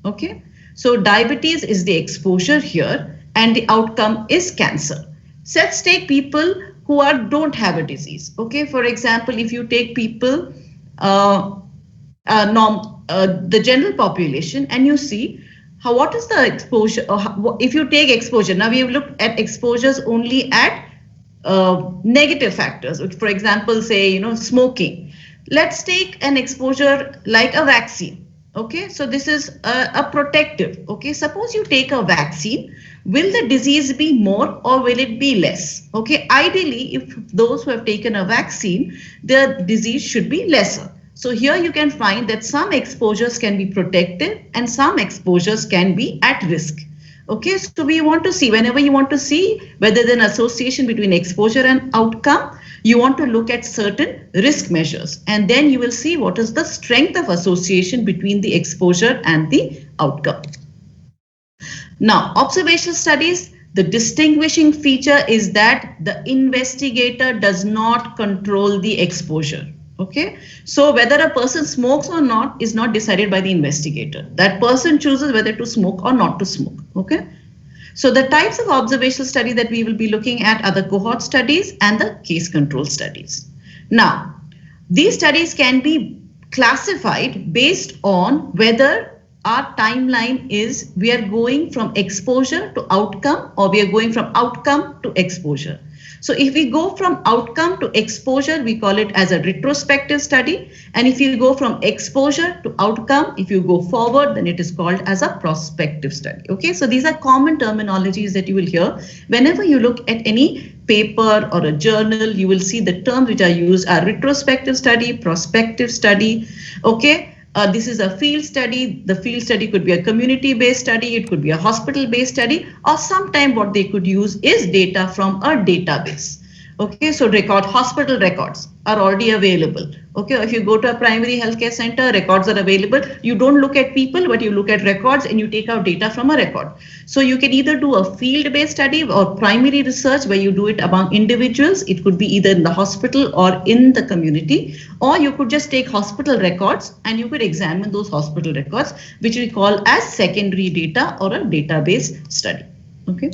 Okay, so diabetes is the exposure here, and the outcome is cancer. So let's take people who are don't have a disease. Okay, for example, if you take people, uh, the general population, and you see how what is the exposure. Or how, if you take exposure, now we have looked at exposures only at negative factors. For example, say smoking. Let's take an exposure like a vaccine. Okay, so this is a protective. Okay, suppose you take a vaccine, will the disease be more or will it be less? Okay, ideally, if those who have taken a vaccine, the disease should be lesser. So here you can find that some exposures can be protective and some exposures can be at risk. Okay, so we want to see, whenever you want to see whether there's an association between exposure and outcome, you want to look at certain risk measures, and then you will see what is the strength of association between the exposure and the outcome. Now, observational studies, the distinguishing feature is that the investigator does not control the exposure. Okay, so whether a person smokes or not is not decided by the investigator. That person chooses whether to smoke or not to smoke. Okay, so the types of observational study that we will be looking at are the cohort studies and the case control studies. Now, these studies can be classified based on whether our timeline is we are going from exposure to outcome or we are going from outcome to exposure. So if we go from outcome to exposure, we call it as a retrospective study. And if you go from exposure to outcome, if you go forward, then it is called as a prospective study. Okay, so these are common terminologies that you will hear. Whenever you look at any paper or a journal, you will see the terms which are used are retrospective study, prospective study. Okay, this is a field study. The field study could be a community-based study, it could be a hospital-based study, or sometimes what they could use is data from a database. Okay, so hospital records are already available. Okay, if you go to a primary healthcare center, records are available. You don't look at people, but you look at records and you take out data from a record. So you can either do a field-based study or primary research where you do it among individuals. It could be either in the hospital or in the community, or you could just take hospital records and you could examine those hospital records, which we call as secondary data or a database study. Okay.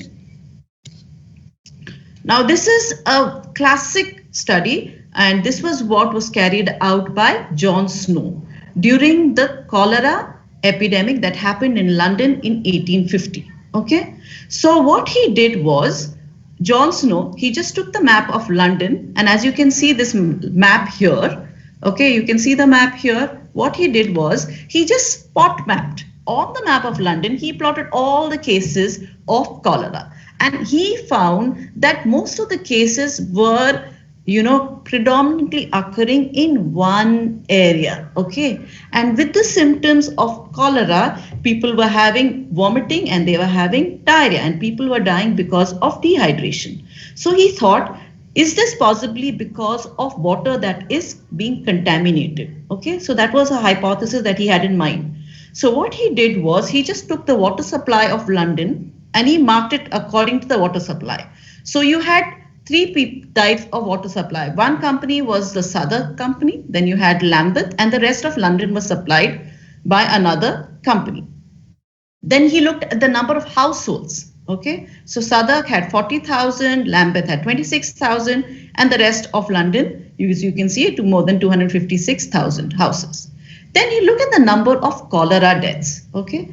Now, this is a classic study, and this was what was carried out by John Snow during the cholera epidemic that happened in London in 1850. Okay, so what he did was, John Snow, he just took the map of London, and as you can see this map here, okay, you can see the map here. What he did was, he just spot mapped on the map of London, he plotted all the cases of cholera. And he found that most of the cases were, predominantly occurring in one area. Okay. And with the symptoms of cholera, people were having vomiting and they were having diarrhea, and people were dying because of dehydration. So he thought, is this possibly because of water that is being contaminated? Okay. So that was a hypothesis that he had in mind. So what he did was, he just took the water supply of London and he marked it according to the water supply. So you had three types of water supply. One company was the Southwark company, then you had Lambeth, and the rest of London was supplied by another company. Then he looked at the number of households. Okay, so Southwark had 40,000, Lambeth had 26,000, and the rest of London, you can see, to more than 256,000 houses. Then you look at the number of cholera deaths. Okay,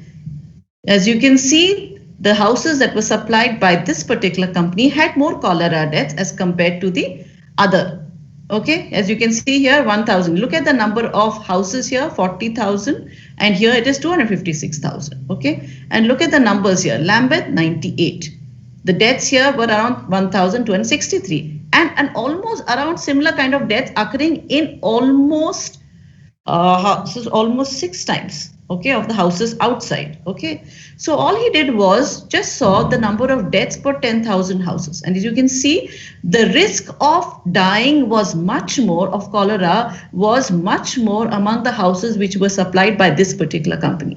as you can see, the houses that were supplied by this particular company had more cholera deaths as compared to the other. Okay, as you can see here, 1,000. Look at the number of houses here, 40,000, and here it is 256,000. Okay, and look at the numbers here, Lambeth 98. The deaths here were around 1,263, and almost around similar kind of deaths occurring in almost almost 6 times. Okay, of the houses outside. Okay, so all he did was just saw the number of deaths per 10,000 houses, and as you can see, the risk of dying was much more, of cholera was much more among the houses which were supplied by this particular company.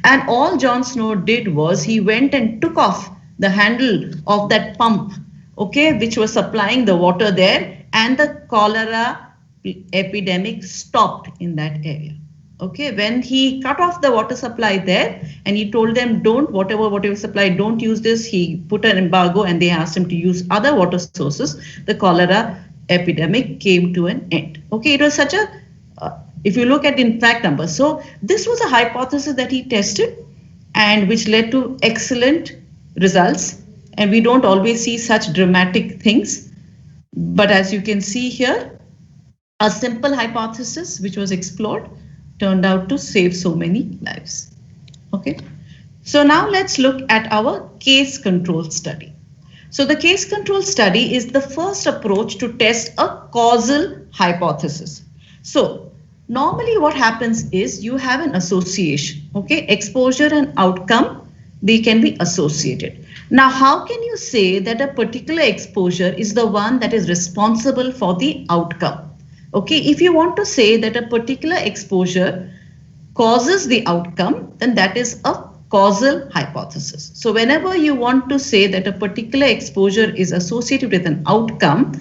And all John Snow did was, he went and took off the handle of that pump, okay, which was supplying the water there, and the cholera epidemic stopped in that area. Okay, when he cut off the water supply there and he told them don't whatever supply, don't use this, he put an embargo and they asked him to use other water sources. The cholera epidemic came to an end. Okay, it was such a if you look at impact numbers, so this was a hypothesis that he tested and which led to excellent results. And we don't always see such dramatic things, but as you can see here, a simple hypothesis which was explored turned out to save so many lives. Okay, so now let's look at our case control study. So the case control study is the first approach to test a causal hypothesis. So normally what happens is you have an association, okay, exposure and outcome, they can be associated. Now, how can you say that a particular exposure is the one that is responsible for the outcome? Okay, if you want to say that a particular exposure causes the outcome, then that is a causal hypothesis. So whenever you want to say that a particular exposure is associated with an outcome,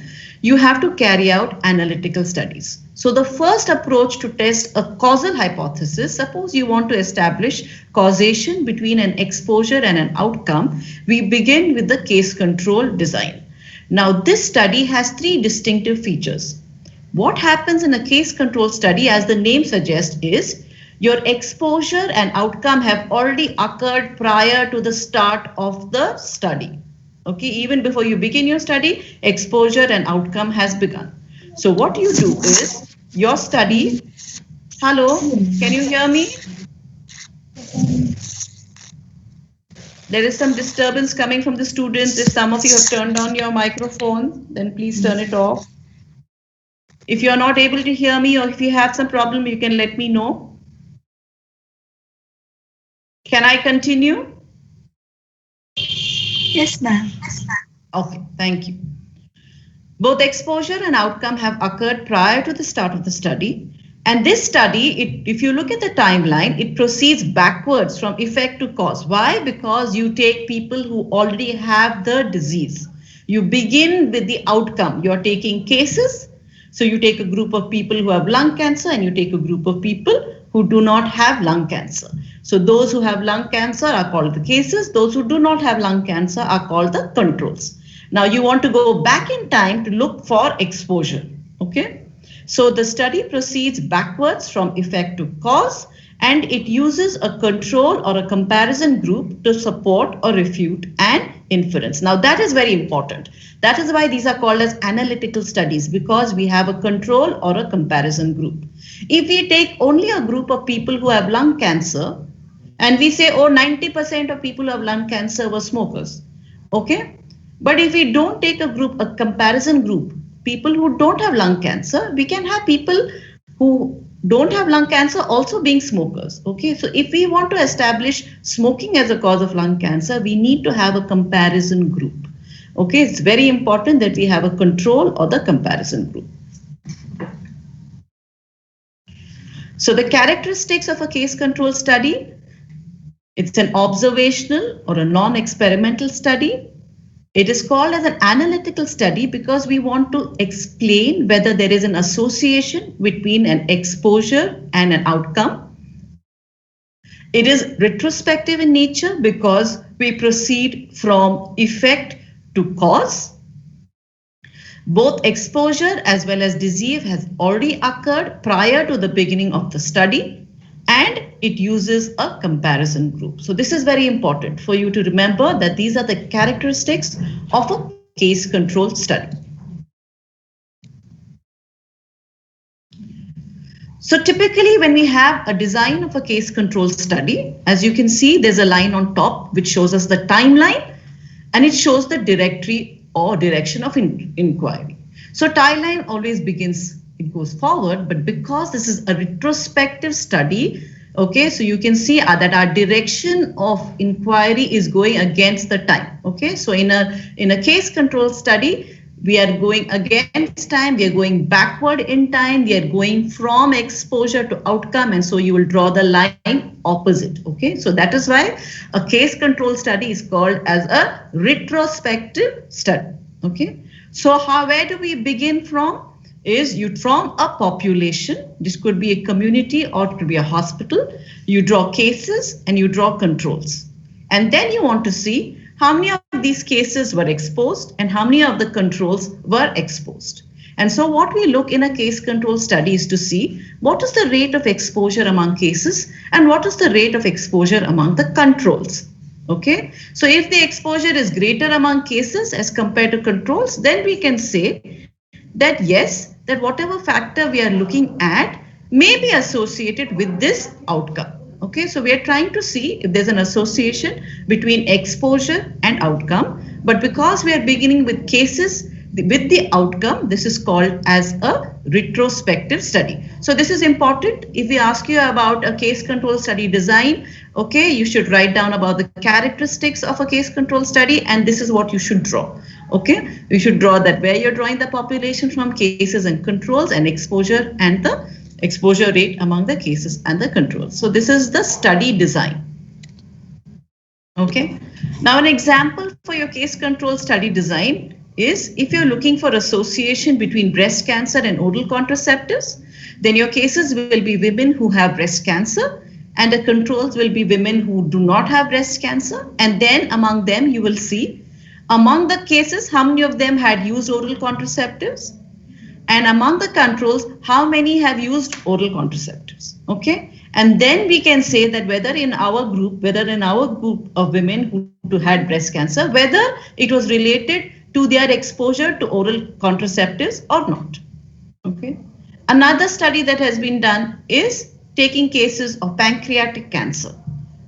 you have to carry out analytical studies. So the first approach to test a causal hypothesis, suppose you want to establish causation between an exposure and an outcome, we begin with the case control design. Now this study has three distinctive features. What happens in a case control study, as the name suggests, is your exposure and outcome have already occurred prior to the start of the study. Okay, even before you begin your study, exposure and outcome has begun. So what you do is your study, hello, can you hear me? There is some disturbance coming from the students. If some of you have turned on your microphone, then please turn it off. If you're not able to hear me or if you have some problem, you can let me know. Can I continue? Yes, ma'am. Okay, thank you. Both exposure and outcome have occurred prior to the start of the study. And this study, if you look at the timeline, it proceeds backwards from effect to cause. Why? Because you take people who already have the disease. You begin with the outcome. You're taking cases. So you take a group of people who have lung cancer and you take a group of people who do not have lung cancer. So those who have lung cancer are called the cases. Those who do not have lung cancer are called the controls. Now you want to go back in time to look for exposure. Okay. So the study proceeds backwards from effect to cause, and it uses a control or a comparison group to support or refute an inference. Now that is very important. That is why these are called as analytical studies, because we have a control or a comparison group. If we take only a group of people who have lung cancer and we say, oh, 90% of people who have lung cancer were smokers. Okay. But if we don't take a group, a comparison group, people who don't have lung cancer, we can have people who don't have lung cancer also being smokers. Okay, so if we want to establish smoking as a cause of lung cancer, we need to have a comparison group. Okay, it's very important that we have a control or the comparison group. So the characteristics of a case control study, it's an observational or a non-experimental study. It is called as an analytical study because we want to explain whether there is an association between an exposure and an outcome. It is retrospective in nature because we proceed from effect to cause. Both exposure as well as disease has already occurred prior to the beginning of the study, and it uses a comparison group. So this is very important for you to remember that these are the characteristics of a case control study. So typically when we have a design of a case control study, as you can see, there's a line on top which shows us the timeline and it shows the directory or direction of inquiry. So timeline always begins, it goes forward, but because this is a retrospective study, okay, so you can see that our direction of inquiry is going against the time. Okay, so in a case control study, we are going against time, we are going backward in time, we are going from exposure to outcome, and so you will draw the line opposite. Okay, so that is why a case control study is called as a retrospective study. Okay, so where do we begin from? is you from a population, this could be a community or it could be a hospital, you draw cases and you draw controls. And then you want to see how many of these cases were exposed and how many of the controls were exposed. And so what we look in a case control study is to see what is the rate of exposure among cases and what is the rate of exposure among the controls. Okay, so if the exposure is greater among cases as compared to controls, then we can say that yes, that whatever factor we are looking at may be associated with this outcome. Okay, so we are trying to see if there's an association between exposure and outcome. But because we are beginning with cases with the outcome, this is called as a retrospective study. So this is important. If we ask you about a case control study design, okay, you should write down about the characteristics of a case control study, and this is what you should draw. Okay, you should draw that where you're drawing the population from, cases and controls, and exposure and the exposure rate among the cases and the controls. So this is the study design. Okay, now an example for your case control study design is if you're looking for association between breast cancer and oral contraceptives, then your cases will be women who have breast cancer and the controls will be women who do not have breast cancer. And then among them you will see among the cases how many of them had used oral contraceptives, and among the controls how many have used oral contraceptives. Okay, and then we can say that whether in our group of women who had breast cancer, whether it was related to their exposure to oral contraceptives or not. Okay, another study that has been done is taking cases of pancreatic cancer.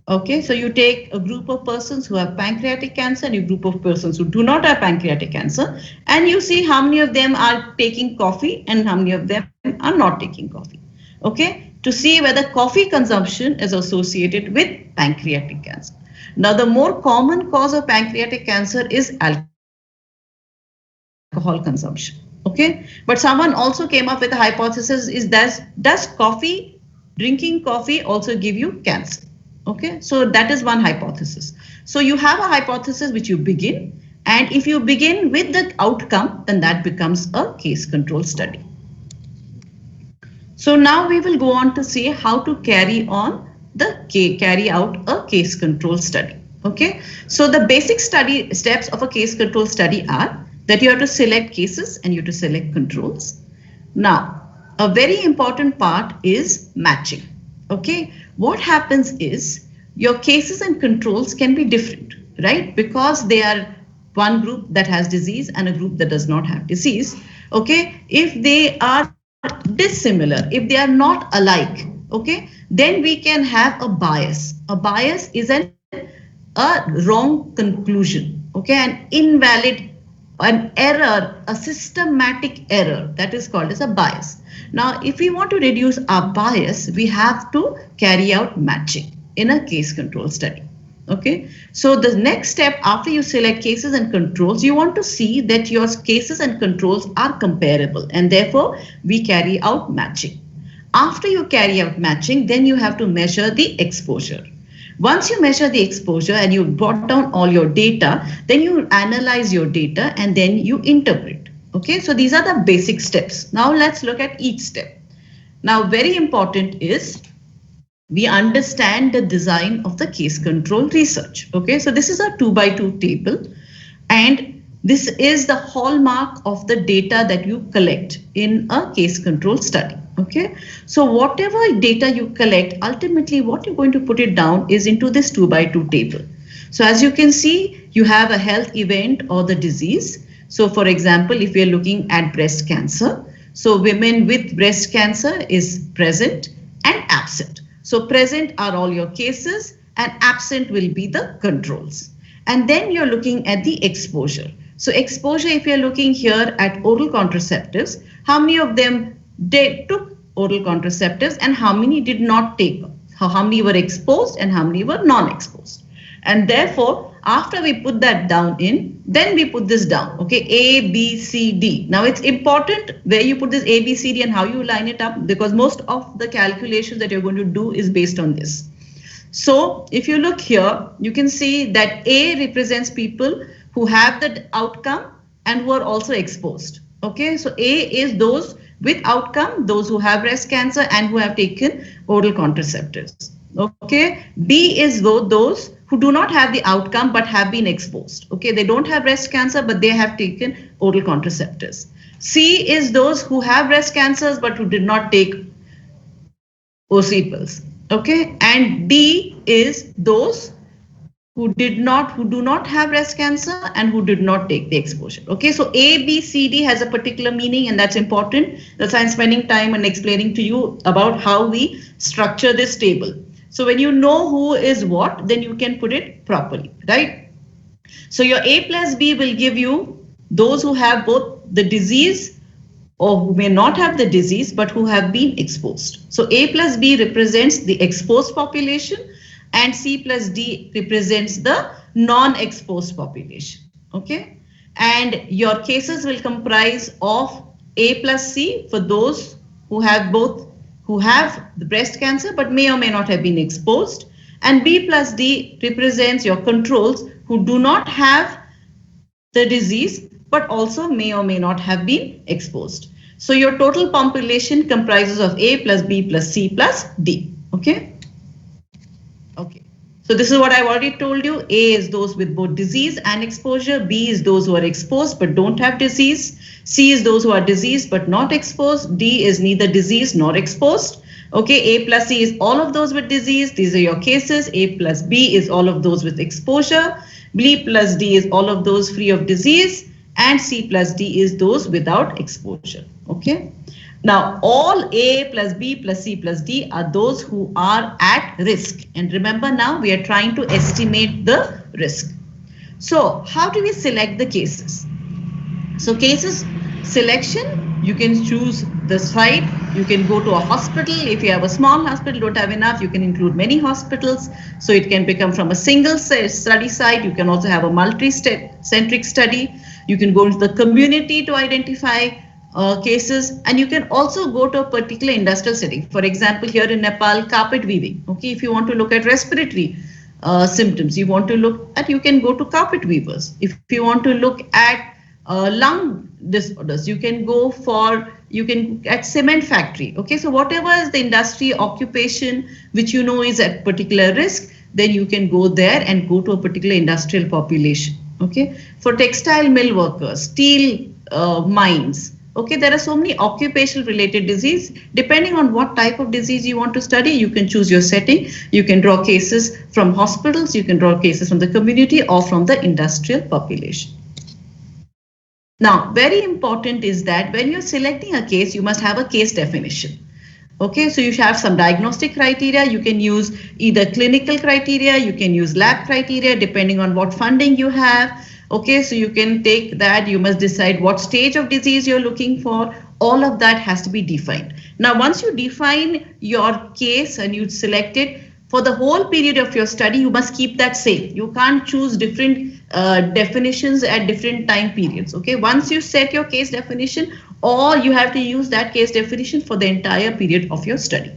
Okay, so you take a group of persons who have pancreatic cancer and a group of persons who do not have pancreatic cancer, and you see how many of them are taking coffee and how many of them are not taking coffee. Okay, to see whether coffee consumption is associated with pancreatic cancer. Now, the more common cause of pancreatic cancer is alcohol consumption. Okay, but someone also came up with a hypothesis: is does drinking coffee also give you cancer? Okay, so that is one hypothesis. So you have a hypothesis which you begin, and if you begin with the outcome, then that becomes a case control study. So now we will go on to see how to carry out a case control study. Okay, so the basic study steps of a case control study are that you have to select cases and you have to select controls. Now, a very important part is matching. Okay, what happens is your cases and controls can be different, right? Because they are one group that has disease and a group that does not have disease. Okay, if they are dissimilar, if they are not alike, okay, then we can have a bias. A bias is a wrong conclusion, okay, an invalid, an error, a systematic error that is called as a bias. Now, if we want to reduce our bias, we have to carry out matching in a case control study. Okay, so the next step after you select cases and controls, you want to see that your cases and controls are comparable, and therefore we carry out matching. After you carry out matching, then you have to measure the exposure. Once you measure the exposure and you brought down all your data, then you analyze your data and then you interpret. Okay, so these are the basic steps. Now let's look at each step. Now, very important is we understand the design of the case control research. Okay, so this is a 2x2 table, and this is the hallmark of the data that you collect in a case control study. Okay, so whatever data you collect, ultimately what you're going to put it down is into this 2x2 table. So as you can see, you have a health event or the disease. So for example, if we are looking at breast cancer, so women with breast cancer is present and absent. So present are all your cases and absent will be the controls. And then you're looking at the exposure. So exposure, if you're looking here at oral contraceptives, how many of them took oral contraceptives and how many did not take? How many were exposed and how many were non-exposed? And therefore, after we put that down in, then we put this down, okay, A, B, C, D. Now it's important where you put this A, B, C, D and how you line it up, because most of the calculations that you're going to do is based on this. So if you look here, you can see that A represents people who have the outcome and who are also exposed. Okay, so A is those With outcome, those who have breast cancer and who have taken oral contraceptives. Okay. B is those who do not have the outcome but have been exposed. Okay. They don't have breast cancer, but they have taken oral contraceptives. C is those who have breast cancers but who did not take OC pills. Okay. And D is those who do not have breast cancer and who did not take the exposure. Okay, so A, B, C, D has a particular meaning, and that's important. That's why I'm spending time and explaining to you about how we structure this table. So when you know who is what, then you can put it properly, right? So your A plus B will give you those who have both the disease or who may not have the disease but who have been exposed. So A plus B represents the exposed population, and C plus D represents the non-exposed population. Okay, and your cases will comprise of A plus C for those who have the breast cancer but may or may not have been exposed, and B plus D represents your controls who do not have the disease but also may or may not have been exposed. So your total population comprises of A plus B plus C plus D. Okay. Okay, so this is what I've already told you. A is those with both disease and exposure. B is those who are exposed but don't have disease. C is those who are diseased but not exposed. D is neither diseased nor exposed. Okay, A plus C is all of those with disease. These are your cases. A plus B is all of those with exposure. B plus D is all of those free of disease. And C plus D is those without exposure. Okay. Now, all A plus B plus C plus D are those who are at risk. And remember, now we are trying to estimate the risk. So how do we select the cases? So cases selection, you can choose the site. You can go to a hospital. If you have a small hospital, don't have enough, you can include many hospitals. So it can become from a single study site. You can also have a multi-centric study. You can go into the community to identify cases, and you can also go to a particular industrial setting. For example, here in Nepal, carpet weaving. Okay, if you want to look at respiratory symptoms, you want to look at, you can go to carpet weavers. If you want to look at lung disorders, you can go at cement factory. Okay, so whatever is the industry occupation which you know is at particular risk, then you can go there and go to a particular industrial population. Okay, for textile mill workers, steel mines. Okay, there are so many occupational related disease. Depending on what type of disease you want to study, you can choose your setting. You can draw cases from hospitals, you can draw cases from the community or from the industrial population. Now, very important is that when you're selecting a case, you must have a case definition. Okay, so you should have some diagnostic criteria. You can use either clinical criteria, you can use lab criteria, depending on what funding you have. Okay, so you can take that, you must decide what stage of disease you're looking for. All of that has to be defined. Now, once you define your case and you select it, for the whole period of your study, you must keep that same. You can't choose different definitions at different time periods. Okay, once you set your case definition, or you have to use that case definition for the entire period of your study.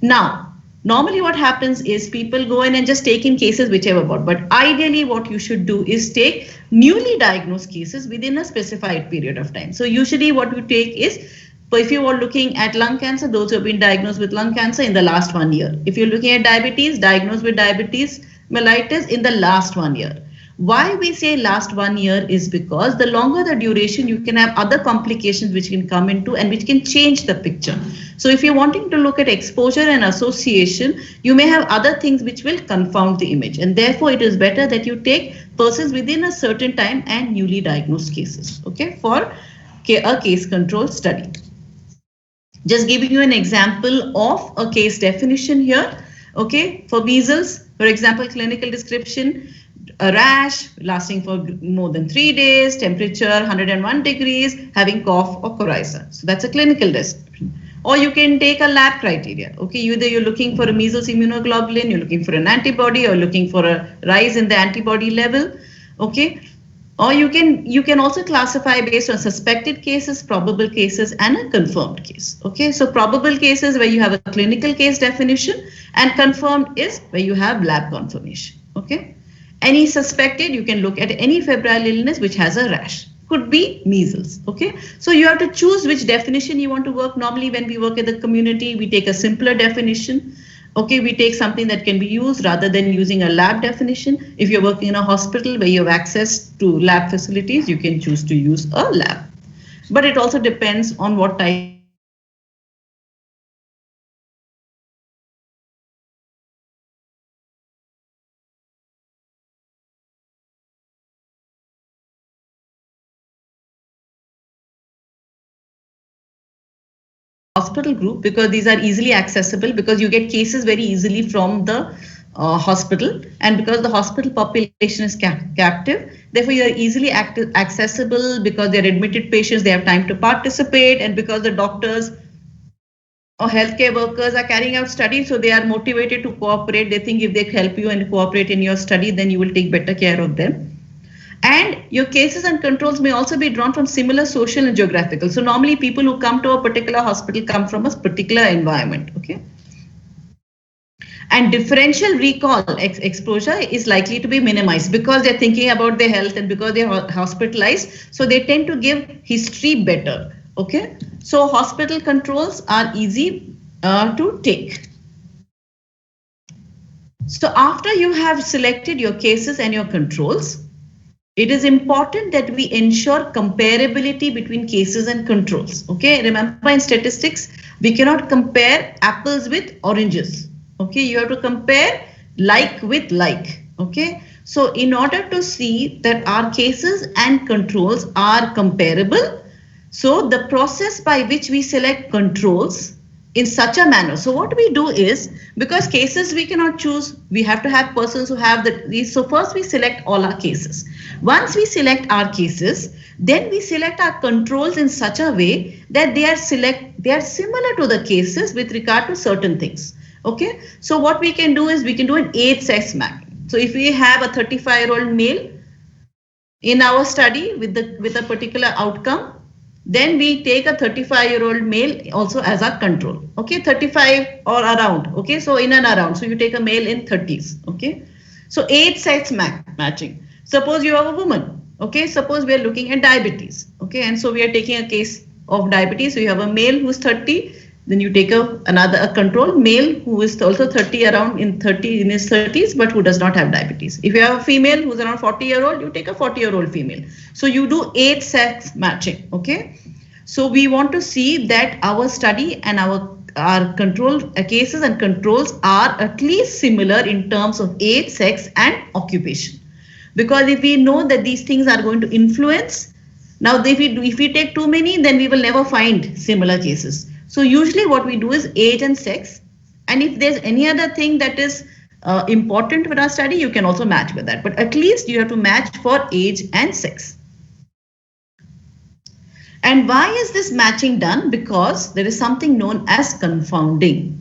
Now, normally what happens is people go in and just take in cases whichever about, but ideally what you should do is take newly diagnosed cases within a specified period of time. So usually what you take is, if you are looking at lung cancer, those who have been diagnosed with lung cancer in the last 1 year. If you're looking at diabetes, diagnosed with diabetes mellitus in the last 1 year. Why we say last 1 year is because the longer the duration, you can have other complications which can come into and which can change the picture. So if you're wanting to look at exposure and association, you may have other things which will confound the image, and therefore it is better that you take persons within a certain time and newly diagnosed cases, okay, for a case control study. Just giving you an example of a case definition here. Okay, for measles, for example, clinical description, a rash lasting for more than 3 days, temperature 101 degrees, having cough or coryza. So that's a clinical description. Or you can take a lab criteria. Okay, either you're looking for a measles immunoglobulin, you're looking for an antibody, or looking for a rise in the antibody level. Okay, or you can also classify based on suspected cases, probable cases, and a confirmed case. Okay, so probable cases where you have a clinical case definition, and confirmed is where you have lab confirmation. Okay, any suspected, you can look at any febrile illness which has a rash. could be measles. Okay, so you have to choose which definition you want to work. Normally when we work in the community, we take a simpler definition. Okay, we take something that can be used rather than using a lab definition. If you're working in a hospital where you have access to lab facilities, you can choose to use a lab. But it also depends on what type of hospital you are working in. Hospital group, because these are easily accessible, because you get cases very easily from the hospital, and because the hospital population is captive, therefore you are easily accessible, because they're admitted patients, they have time to participate, and because the doctors or healthcare workers are carrying out studies, so they are motivated to cooperate. They think if they help you and cooperate in your study, then you will take better care of them. And your cases and controls may also be drawn from similar social and geographical. So normally people who come to a particular hospital come from a particular environment. Okay. And differential recall exposure is likely to be minimized because they're thinking about their health and because they're hospitalized. So they tend to give history better. Okay. So hospital controls are easy to take. So after you have selected your cases and your controls, it is important that we ensure comparability between cases and controls. Okay, remember in statistics, we cannot compare apples with oranges. Okay, you have to compare like with like. Okay, so in order to see that our cases and controls are comparable, so the process by which we select controls in such a manner. So what we do is, because cases we cannot choose, we have to have persons who have these. So first we select all our cases. Once we select our cases, then we select our controls in such a way that they are similar to the cases with regard to certain things. Okay, so what we can do is we can do an age-sex mapping. So if we have a 35-year-old male in our study with a particular outcome, then we take a 35-year-old male also as our control. Okay, 35 or around. Okay, so in and around. So you take a male in 30s. Okay, so age-sex matching. Suppose you have a woman. Okay, suppose we are looking at diabetes. Okay, and so we are taking a case of diabetes. So you have a male who's 30. Then you take a control male who is also 30 around in his 30s, but who does not have diabetes. If you have a female who's around 40-year-old, you take a 40-year-old female. So you do age-sex matching. Okay, so we want to see that our study and our control cases and controls are at least similar in terms of age, sex, and occupation. Because if we know that these things are going to influence, now if we take too many, then we will never find similar cases. So usually what we do is age and sex. And if there's any other thing that is important for our study, you can also match with that. But at least you have to match for age and sex. And why is this matching done? Because there is something known as confounding.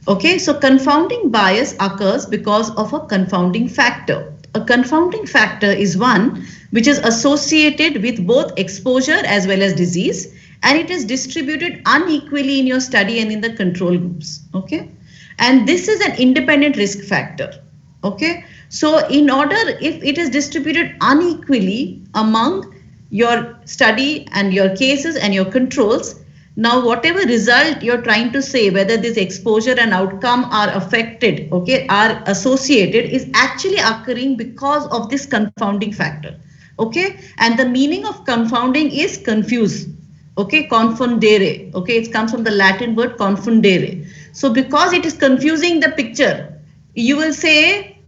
Okay, so confounding bias occurs because of a confounding factor. A confounding factor is one which is associated with both exposure as well as disease, and it is distributed unequally in your study and in the control groups. Okay, and this is an independent risk factor. Okay, so in order, if it is distributed unequally among your study and your cases and your controls, now whatever result you're trying to say, whether this exposure and outcome are affected, okay, are associated, is actually occurring because of this confounding factor. Okay, and the meaning of confounding is confuse. Okay, confundere. Okay, it comes from the Latin word confundere. So because it is confusing the picture, you will say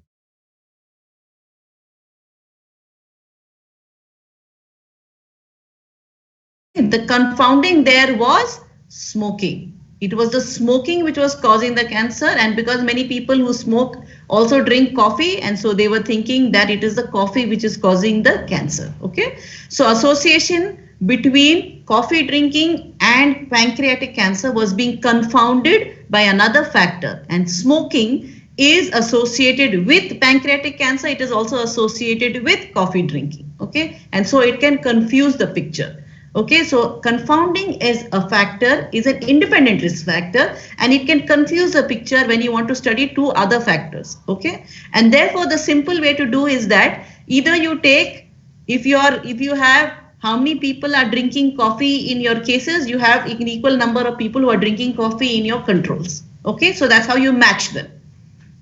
the confounding there was smoking. It was the smoking which was causing the cancer, and because many people who smoke also drink coffee, and so they were thinking that it is the coffee which is causing the cancer. Okay, so association between coffee drinking and pancreatic cancer was being confounded by another factor, and smoking is associated with pancreatic cancer. It is also associated with coffee drinking. Okay, and so it can confuse the picture. Okay, so confounding as a factor is an independent risk factor, and it can confuse the picture when you want to study two other factors. Okay, and therefore the simple way to do is that either you take, if you have how many people are drinking coffee in your cases, you have an equal number of people who are drinking coffee in your controls. Okay, so that's how you match them.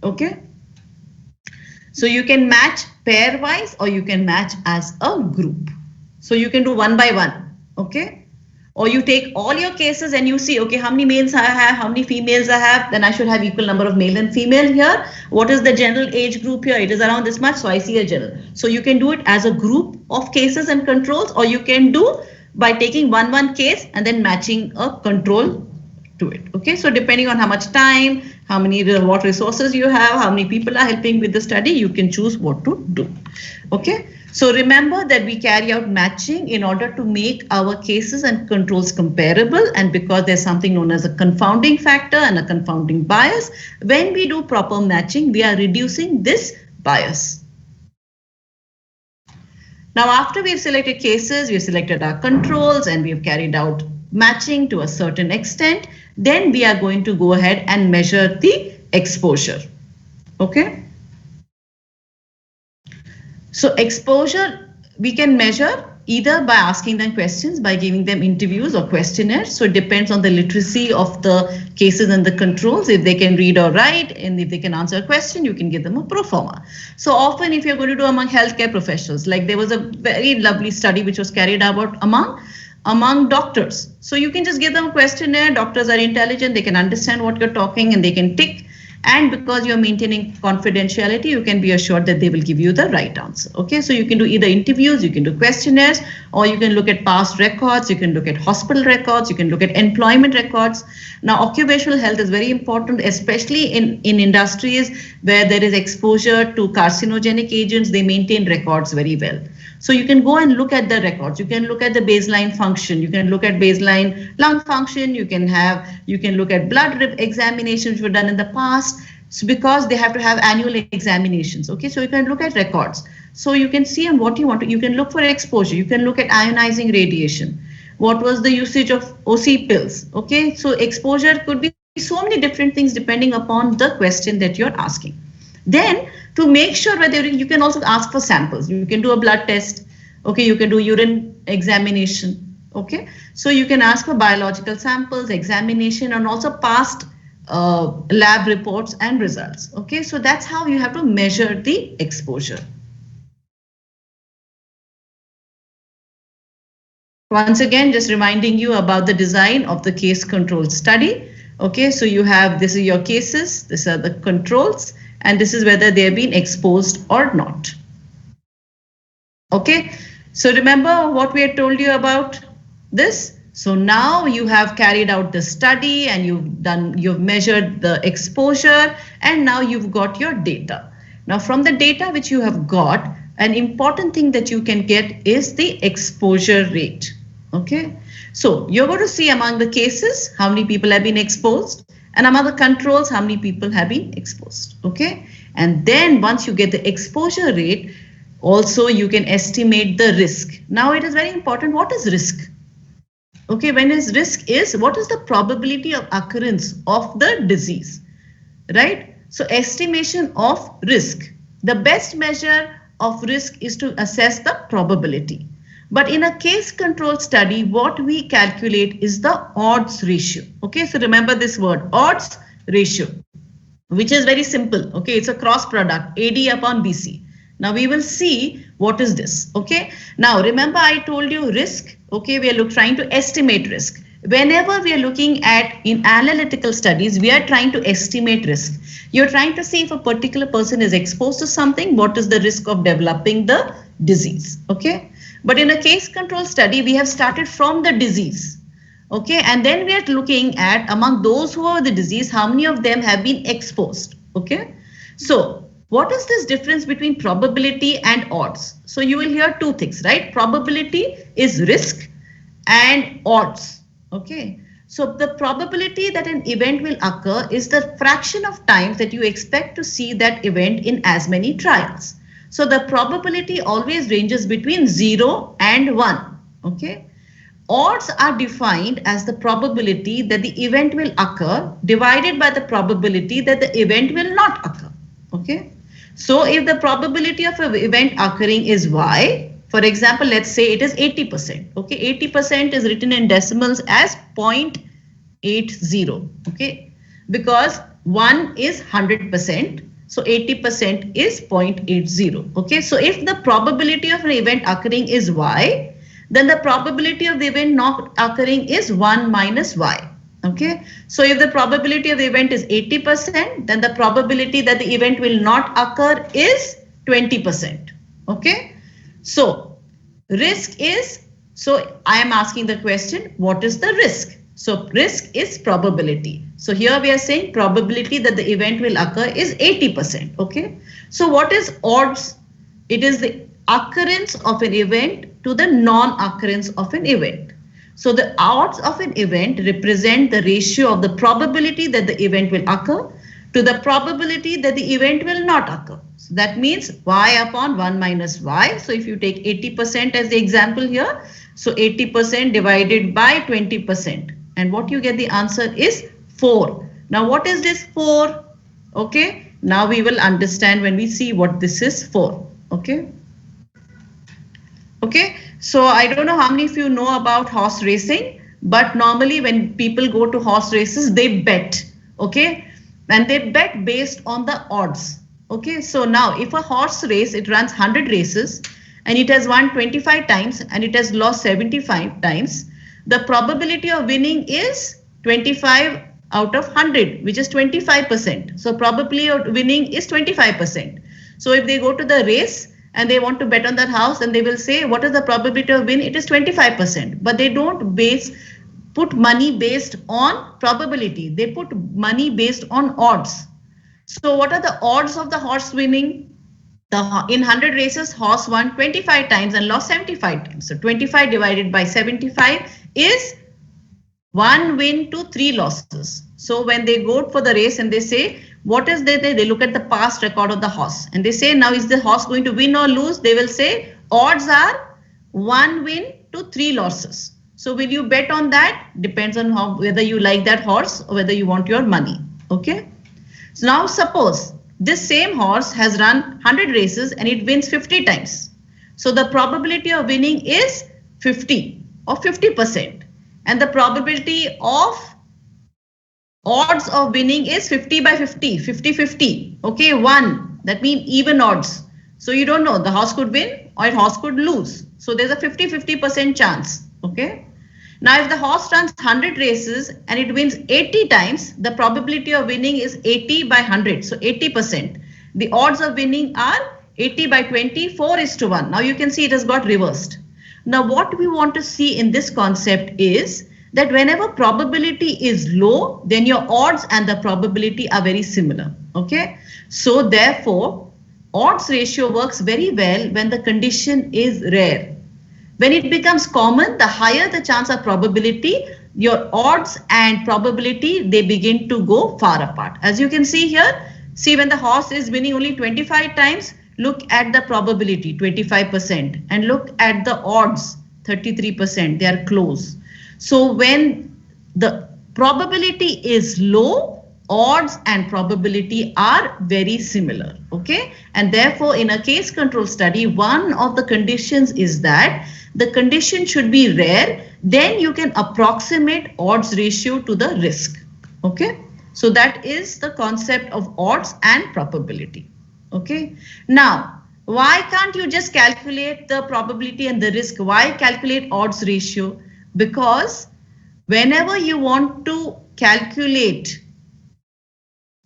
Okay, so you can match pairwise or you can match as a group. So you can do one by one. Okay, or you take all your cases and you see, okay, how many males I have, how many females I have, then I should have equal number of male and female here. What is the general age group here? It is around this much, so I see a general. So you can do it as a group of cases and controls, or you can do by taking one case and then matching a control to it. Okay, so depending on how much time, how many what resources you have, how many people are helping with the study, you can choose what to do. Okay, so remember that we carry out matching in order to make our cases and controls comparable, and because there's something known as a confounding factor and a confounding bias, when we do proper matching, we are reducing this bias. Now, after we've selected cases, we've selected our controls, and we've carried out matching to a certain extent, then we are going to go ahead and measure the exposure. Okay. So exposure we can measure either by asking them questions, by giving them interviews or questionnaires. So it depends on the literacy of the cases and the controls. If they can read or write, and if they can answer a question, you can give them a pro forma. So often if you're going to do among healthcare professionals, like there was a very lovely study which was carried out among doctors. So you can just give them a questionnaire. Doctors are intelligent, they can understand what you're talking and they can tick. And because you're maintaining confidentiality, you can be assured that they will give you the right answer. Okay, so you can do either interviews, you can do questionnaires, or you can look at past records, you can look at hospital records, you can look at employment records. Now, occupational health is very important, especially in industries where there is exposure to carcinogenic agents. They maintain records very well. So you can go and look at the records. You can look at the baseline function. You can look at baseline lung function. You can look at blood examinations which were done in the past. So because they have to have annual examinations. Okay, so you can look at records. So you can see on what you want to. You can look for exposure. You can look at ionizing radiation. What was the usage of OC pills? Okay, so exposure could be so many different things depending upon the question that you're asking. Then to make sure whether you can also ask for samples. You can do a blood test. Okay, you can do urine examination. Okay, so you can ask for biological samples, examination, and also past lab reports and results. Okay, so that's how you have to measure the exposure. Once again, just reminding you about the design of the case control study. Okay, so you have, this is your cases, these are the controls, and this is whether they have been exposed or not. Okay, so remember what we had told you about this. So now you have carried out the study and you've measured the exposure, and now you've got your data. Now from the data which you have got, an important thing that you can get is the exposure rate. Okay, so you're going to see among the cases how many people have been exposed, and among the controls how many people have been exposed. Okay, and then once you get the exposure rate, also you can estimate the risk. Now it is very important, what is risk? Okay, when is risk is what is the probability of occurrence of the disease, right? So estimation of risk. The best measure of risk is to assess the probability. But in a case control study, what we calculate is the odds ratio. Okay, so remember this word, odds ratio, which is very simple. Okay, it's a cross product, AD upon BC. Now we will see what is this. Okay, now remember I told you risk. Okay, we are trying to estimate risk. Whenever we are looking at in analytical studies, we are trying to estimate risk. You're trying to see if a particular person is exposed to something, what is the risk of developing the disease. Okay, but in a case control study, we have started from the disease. Okay, and then we are looking at among those who are the disease, how many of them have been exposed. Okay, so what is this difference between probability and odds? So you will hear two things, right? Probability is risk and odds. Okay, so the probability that an event will occur is the fraction of times that you expect to see that event in as many trials. So the probability always ranges between 0 and 1. Okay, odds are defined as the probability that the event will occur divided by the probability that the event will not occur. Okay, so if the probability of an event occurring is y, For example, let's say it is 80%. Okay, 80% is written in decimals as 0.80. Okay, because 1 is 100%. So 80% is 0.80. Okay, so if the probability of an event occurring is y, then the probability of the event not occurring is 1 minus y. Okay, so if the probability of the event is 80%, then the probability that the event will not occur is 20%. Okay, so risk is, so I am asking the question, what is the risk? So risk is probability. So here we are saying probability that the event will occur is 80%. Okay, so what is odds? It is the occurrence of an event to the non-occurrence of an event. So the odds of an event represent the ratio of the probability that the event will occur to the probability that the event will not occur. So that means y upon 1 minus y. So if you take 80% as the example here, so 80% divided by 20%. And what you get the answer is 4. Now what is this 4? Okay, now we will understand when we see what this is for. Okay. Okay, so I don't know how many of you know about horse racing, but normally when people go to horse races, they bet. Okay, and they bet based on the odds. Okay, so now if a horse race, it runs 100 races and it has won 25 times and it has lost 75 times, the probability of winning is 25 out of 100, which is 25%. So probability of winning is 25%. So if they go to the race and they want to bet on that house, and they will say, what is the probability of win? It is 25%, but they don't put money based on probability. They put money based on odds. So what are the odds of the horse winning? In 100 races, horse won 25 times and lost 75 times. So 25 divided by 75 is 1 win to 3 losses. So when they go for the race and they say, what is there? They look at the past record of the horse and they say, now is the horse going to win or lose? They will say odds are 1 win to 3 losses. So will you bet on that? Depends on whether you like that horse or whether you want your money. Okay. So now suppose this same horse has run 100 races and it wins 50 times. So the probability of winning is 50 or 50%. And the probability of odds of winning is 50 by 50, 50-50. Okay, 1. That means even odds. So you don't know, the horse could win or the horse could lose. So there's a 50-50% chance. Okay. Now if the horse runs 100 races and it wins 80 times, the probability of winning is 80 by 100. So 80%. The odds of winning are 80 by 20, 4:1. Now you can see it has got reversed. Now what we want to see in this concept is that whenever probability is low, then your odds and the probability are very similar. Okay. So therefore, odds ratio works very well when the condition is rare. When it becomes common, the higher the chance of probability, your odds and probability, they begin to go far apart. As you can see here, see when the horse is winning only 25 times, look at the probability 25% and look at the odds 33%, they are close. So when the probability is low, odds and probability are very similar. Okay, and therefore in a case control study, one of the conditions is that the condition should be rare, then you can approximate odds ratio to the risk. Okay, so that is the concept of odds and probability. Okay, now why can't you just calculate the probability and the risk? Why calculate odds ratio? Because whenever you want to calculate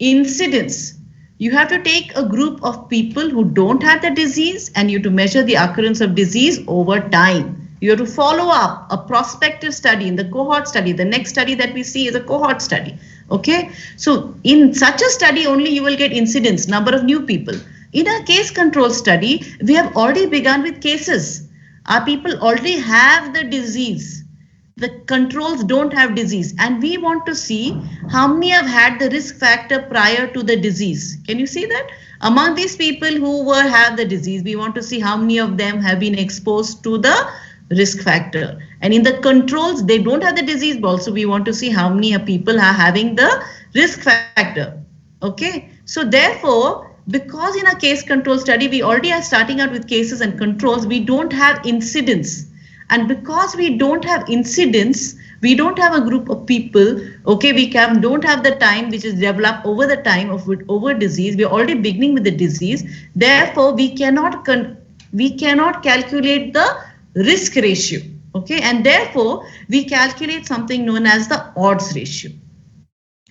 incidence, you have to take a group of people who don't have the disease and you have to measure the occurrence of disease over time. You have to follow up a prospective study in the cohort study. The next study that we see is a cohort study. Okay, so in such a study only you will get incidence, number of new people. In a case control study, we have already begun with cases. Our people already have the disease. The controls don't have disease, and we want to see how many have had the risk factor prior to the disease. Can you see that? Among these people who have the disease, we want to see how many of them have been exposed to the risk factor. And in the controls, they don't have the disease, but also we want to see how many people are having the risk factor. Okay, so therefore, because in a case control study, we already are starting out with cases and controls, we don't have incidents. And because we don't have incidents, we don't have a group of people, okay, don't have the time which is developed over the time of over disease. We're already beginning with the disease. Therefore, we cannot calculate the risk ratio, okay, and therefore we calculate something known as the odds ratio.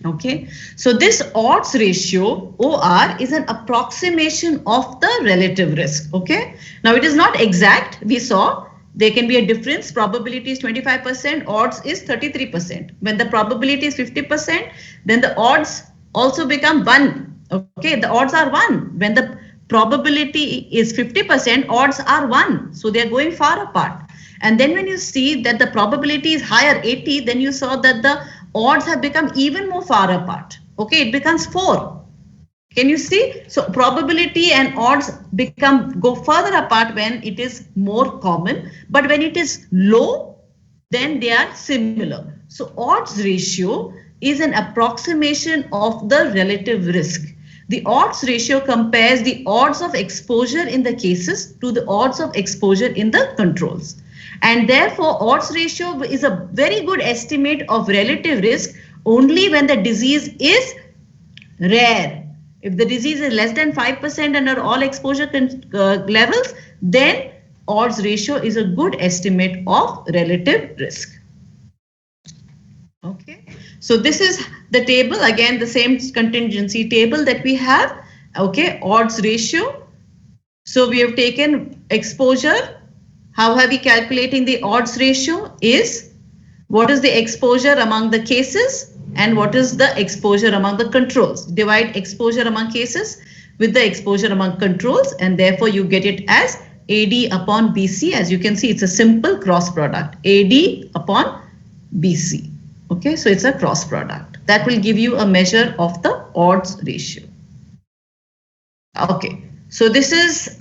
Okay, so this odds ratio OR is an approximation of the relative risk. Okay, now it is not exact. We saw there can be a difference. Probability is 25%, odds is 33%. When the probability is 50%, then the odds also become 1. Okay, the odds are 1. When the probability is 50%, odds are 1. So they are going far apart. And then when you see that the probability is higher, 80, then you saw that the odds have become even more far apart. Okay, it becomes 4. Can you see? So probability and odds go further apart when it is more common, but when it is low, then they are similar. So odds ratio is an approximation of the relative risk. The odds ratio compares the odds of exposure in the cases to the odds of exposure in the controls. And therefore, odds ratio is a very good estimate of relative risk only when the disease is rare. If the disease is less than 5% under all exposure levels, then odds ratio is a good estimate of relative risk. Okay, so this is the table, again the same contingency table that we have. Okay, odds ratio. So we have taken exposure. How are we calculating the odds ratio? Is what is the exposure among the cases and what is the exposure among the controls. Divide exposure among cases with the exposure among controls, and therefore you get it as AD upon BC. As you can see, it's a simple cross product, AD upon BC. Okay, so it's a cross product. That will give you a measure of the odds ratio. Okay, so this is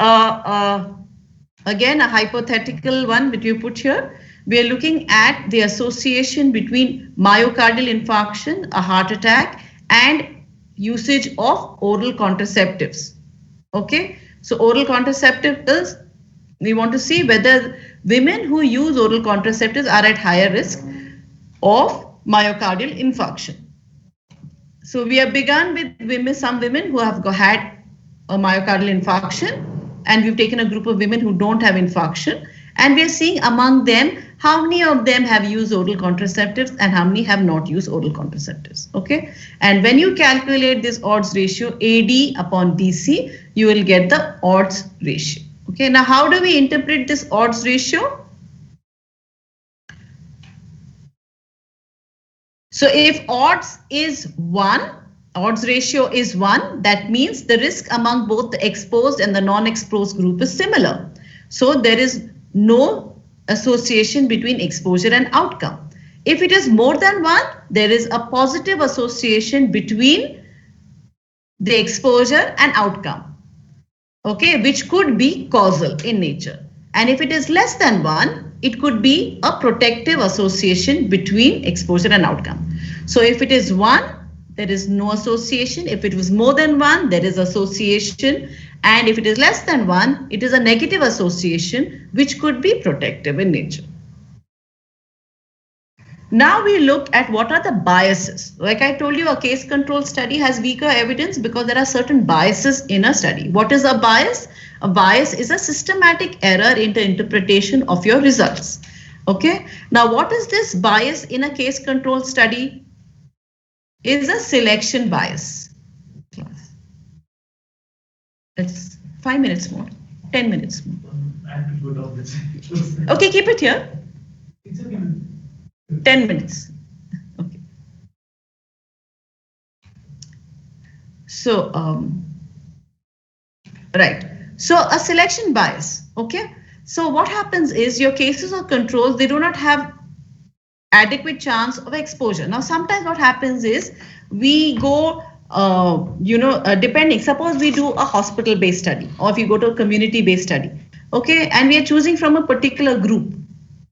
again a hypothetical one that you put here. We are looking at the association between myocardial infarction, a heart attack, and usage of oral contraceptives. Okay, so oral contraceptives, we want to see whether women who use oral contraceptives are at higher risk of myocardial infarction. So we have begun with women, some women who have had a myocardial infarction, and we've taken a group of women who don't have infarction, and we are seeing among them how many of them have used oral contraceptives and how many have not used oral contraceptives. Okay, and when you calculate this odds ratio AD upon BC, you will get the odds ratio. Okay, now how do we interpret this odds ratio? So if odds is 1, odds ratio is 1, that means the risk among both the exposed and the non-exposed group is similar. So there is no association between exposure and outcome. If it is more than 1, there is a positive association between the exposure and outcome, okay, which could be causal in nature. And if it is less than 1, it could be a protective association between exposure and outcome. So if it is 1, there is no association. If it was more than 1, there is association. And if it is less than 1, it is a negative association, which could be protective in nature. Now we look at what are the biases. Like I told you, a case control study has weaker evidence because there are certain biases in a study. What is a bias? A bias is a systematic error in the interpretation of your results. Okay. Now what is this bias in a case control study? Is a selection bias. It's 5 minutes more, 10 minutes more. Okay, keep it here. 10 minutes. Okay. So, right. So a selection bias. Okay. So what happens is your cases or controls, they do not have adequate chance of exposure. Now, sometimes what happens is we go, depending, suppose we do a hospital-based study, or if you go to a community-based study, okay, and we are choosing from a particular group.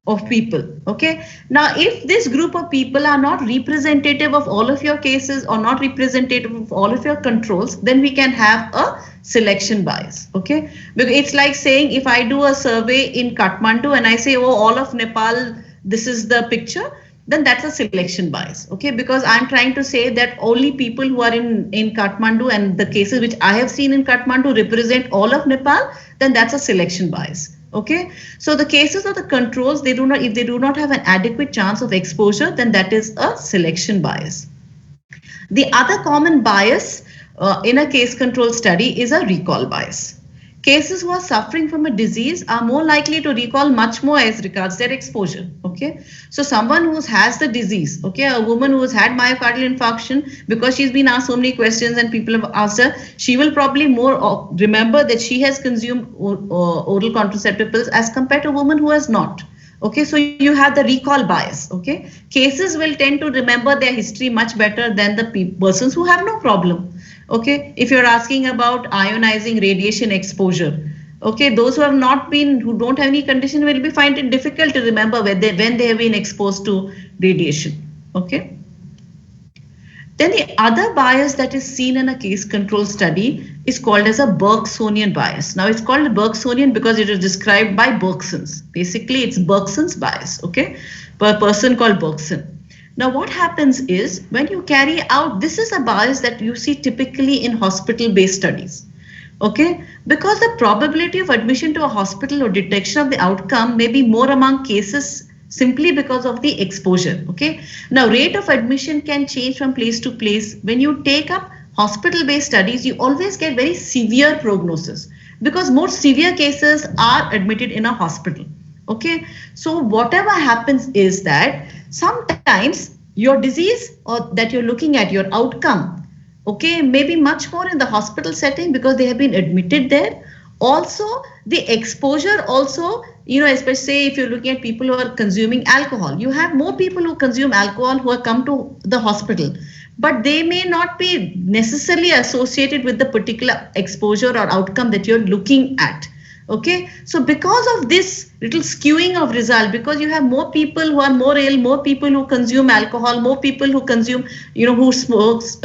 of people. Okay. Now, if this group of people are not representative of all of your cases or not representative of all of your controls, then we can have a selection bias. Okay. Because it's like saying if I do a survey in Kathmandu and I say, oh, all of Nepal, this is the picture, then that's a selection bias. Okay. Because I'm trying to say that only people who are in Kathmandu and the cases which I have seen in Kathmandu represent all of Nepal, then that's a selection bias. Okay, so the cases of the controls, they do not, if they do not have an adequate chance of exposure, then that is a selection bias. The other common bias in a case control study is a recall bias. Cases who are suffering from a disease are more likely to recall much more as regards their exposure. Okay, so someone who has the disease, okay, a woman who has had myocardial infarction, because she's been asked so many questions and people have asked her, she will probably more remember that she has consumed oral contraceptive pills as compared to a woman who has not. Okay, so you have the recall bias. Okay, cases will tend to remember their history much better than the persons who have no problem. Okay, if you're asking about ionizing radiation exposure, okay, those who have not been, who don't have any condition will be find it difficult to remember when they have been exposed to radiation. Okay. Then the other bias that is seen in a case control study is called as a Bergsonian bias. Now it's called Bergsonian because it is described by Bergsons. Basically, it's Bergson's bias, okay, per person called Bergson. Now what happens is when you carry out, this is a bias that you see typically in hospital-based studies. Okay, because the probability of admission to a hospital or detection of the outcome may be more among cases simply because of the exposure. Okay, now rate of admission can change from place to place. When you take up hospital based studies, you always get very severe prognosis because more severe cases are admitted in a hospital. Okay, so whatever happens is that sometimes your disease or that you're looking at, your outcome, okay, maybe much more in the hospital setting because they have been admitted there. Also the exposure also, you know, especially if you're looking at people who are consuming alcohol, you have more people who consume alcohol who have come to the hospital, but they may not be necessarily associated with the particular exposure or outcome that you're looking at. Okay, so because of this little skewing of result, because you have more people who are more ill, more people who consume alcohol, more people who consume, you know, who smokes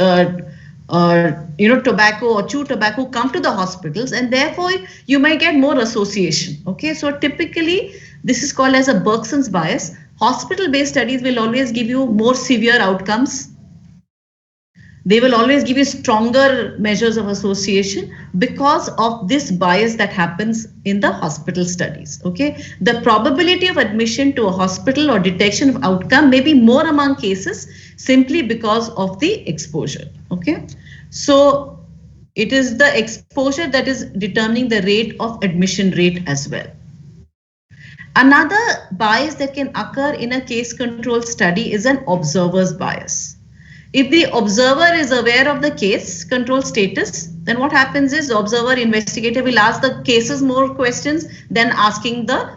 you know, tobacco or chew tobacco come to the hospitals, and therefore you might get more association. Okay, so typically this is called as a Bergson's bias. Hospital based studies will always give you more severe outcomes. They will always give you stronger measures of association because of this bias that happens in the hospital studies. Okay, the probability of admission to a hospital or detection of outcome may be more among cases simply because of the exposure. Okay, so it is the exposure that is determining the rate of admission rate as well. Another bias that can occur in a case control study is an observer's bias. If the observer is aware of the case control status, then what happens is the observer investigator will ask the cases more questions than asking the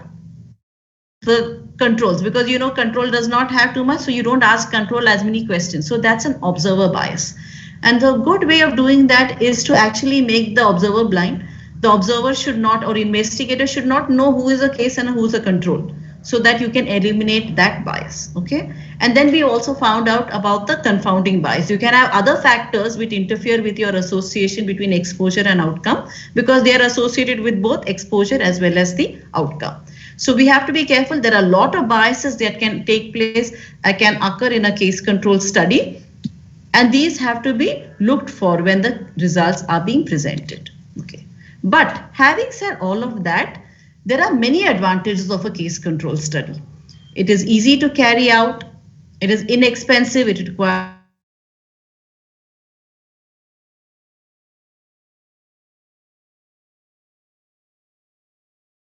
controls, because you know control does not have too much, so you don't ask control as many questions. So that's an observer bias. And the good way of doing that is to actually make the observer blind. The observer should not, or investigator should not know who is a case and who is a control, so that you can eliminate that bias. Okay, and then we also found out about the confounding bias. You can have other factors which interfere with your association between exposure and outcome because they are associated with both exposure as well as the outcome. So we have to be careful. There are a lot of biases that can take place, can occur in a case control study, and these have to be looked for when the results are being presented. Okay, but having said all of that, there are many advantages of a case control study. It is easy to carry out, it is inexpensive, it requires